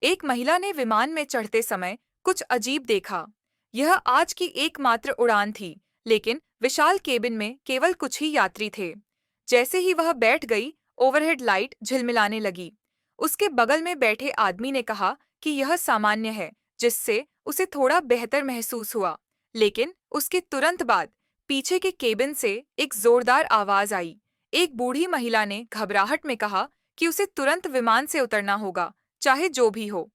एक महिला ने विमान में चढ़ते समय कुछ अजीब देखा। यह आज की एकमात्र उड़ान थी, लेकिन विशाल केबिन में केवल कुछ ही यात्री थे। जैसे ही वह बैठ गई, ओवरहेड लाइट झिलमिलाने लगी। उसके बगल में बैठे आदमी ने कहा कि यह सामान्य है, जिससे उसे थोड़ा बेहतर महसूस हुआ। लेकिन उसके तुरंत बाद पीछे के केबिन से एक जोरदार आवाज आई। एक बूढ़ी महिला ने घबराहट में कहा कि उसे तुरंत विमान से उतरना होगा, चाहे जो भी हो।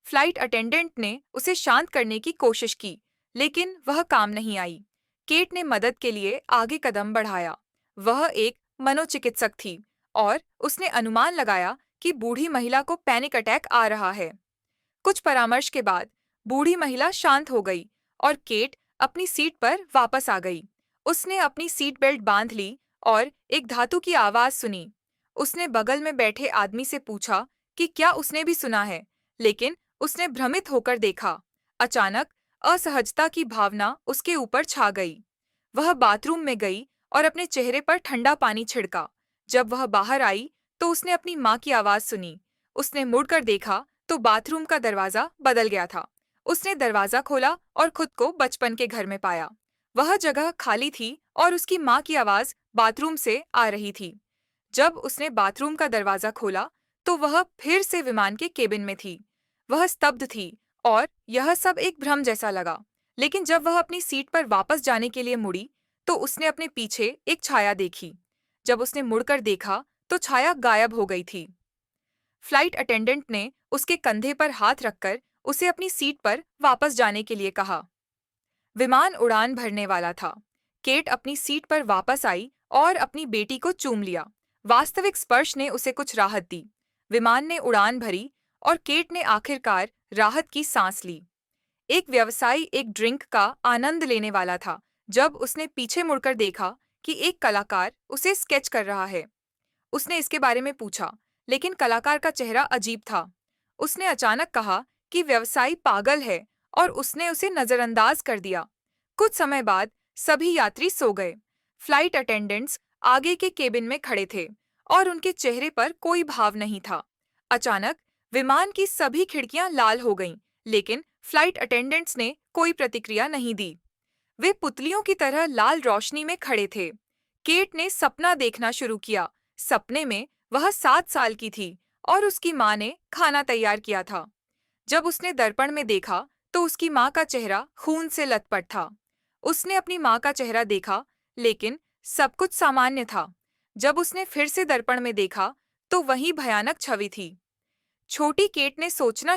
फ्लाइट अटेंडेंट ने उसे शांत करने की कोशिश की, लेकिन वह काम नहीं आई। केट ने मदद के लिए आगे कदम बढ़ाया। वह एक मनोचिकित्सक थी और उसने अनुमान लगाया कि बूढ़ी महिला को पैनिक अटैक आ रहा है। कुछ परामर्श के बाद बूढ़ी महिला शांत हो गई और केट अपनी सीट पर वापस आ गई। उसने अपनी सीट बेल्ट बांध ली और एक धातु की आवाज सुनी। उसने बगल में बैठे आदमी से पूछा कि क्या उसने भी सुना है, लेकिन उसने भ्रमित होकर देखा। अचानक असहजता की भावना उसके ऊपर छा गई। वह बाथरूम में गई और अपने चेहरे पर ठंडा पानी छिड़का। जब वह बाहर आई तो उसने अपनी माँ की आवाज सुनी। उसने मुड़कर देखा तो बाथरूम का दरवाजा बदल गया था। उसने दरवाजा खोला और खुद को बचपन के घर में पाया। वह जगह खाली थी और उसकी माँ की आवाज बाथरूम से आ रही थी। जब उसने बाथरूम का दरवाजा खोला तो वह फिर से विमान के केबिन में थी। वह स्तब्ध थी और यह सब एक भ्रम जैसा लगा। लेकिन जब वह अपनी सीट पर वापस जाने के लिए मुड़ी तो उसने अपने पीछे एक छाया देखी। जब उसने मुड़कर देखा तो छाया गायब हो गई थी। फ्लाइट अटेंडेंट ने उसके कंधे पर हाथ रखकर उसे अपनी सीट पर वापस जाने के लिए कहा। विमान उड़ान भरने वाला था। केट अपनी सीट पर वापस आई और अपनी बेटी को चूम लिया। वास्तविक स्पर्श ने उसे कुछ राहत दी। विमान ने उड़ान भरी और केट ने आखिरकार राहत की सांस ली। एक व्यवसायी एक ड्रिंक का आनंद लेने वाला था जब उसने पीछे मुड़कर देखा कि एक कलाकार उसे स्केच कर रहा है। उसने इसके बारे में पूछा, लेकिन कलाकार का चेहरा अजीब था। उसने अचानक कहा कि व्यवसायी पागल है और उसने उसे नजरअंदाज कर दिया। कुछ समय बाद सभी यात्री सो गए। फ्लाइट अटेंडेंट्स आगे के केबिन में खड़े थे और उनके चेहरे पर कोई भाव नहीं था। अचानक विमान की सभी खिड़कियां लाल हो गईं, लेकिन फ्लाइट अटेंडेंट्स ने कोई प्रतिक्रिया नहीं दी। वे पुतलियों की तरह लाल रोशनी में खड़े थे। केट ने सपना देखना शुरू किया। सपने में वह 7 साल की थी और उसकी माँ ने खाना तैयार किया था। जब उसने दर्पण में देखा तो उसकी माँ का चेहरा खून से लथपथ था। उसने अपनी माँ का चेहरा देखा, लेकिन सब कुछ सामान्य था। जब उसने फिर से दर्पण में देखा तो वही भयानक छवि थी। छोटी केट ने सोचना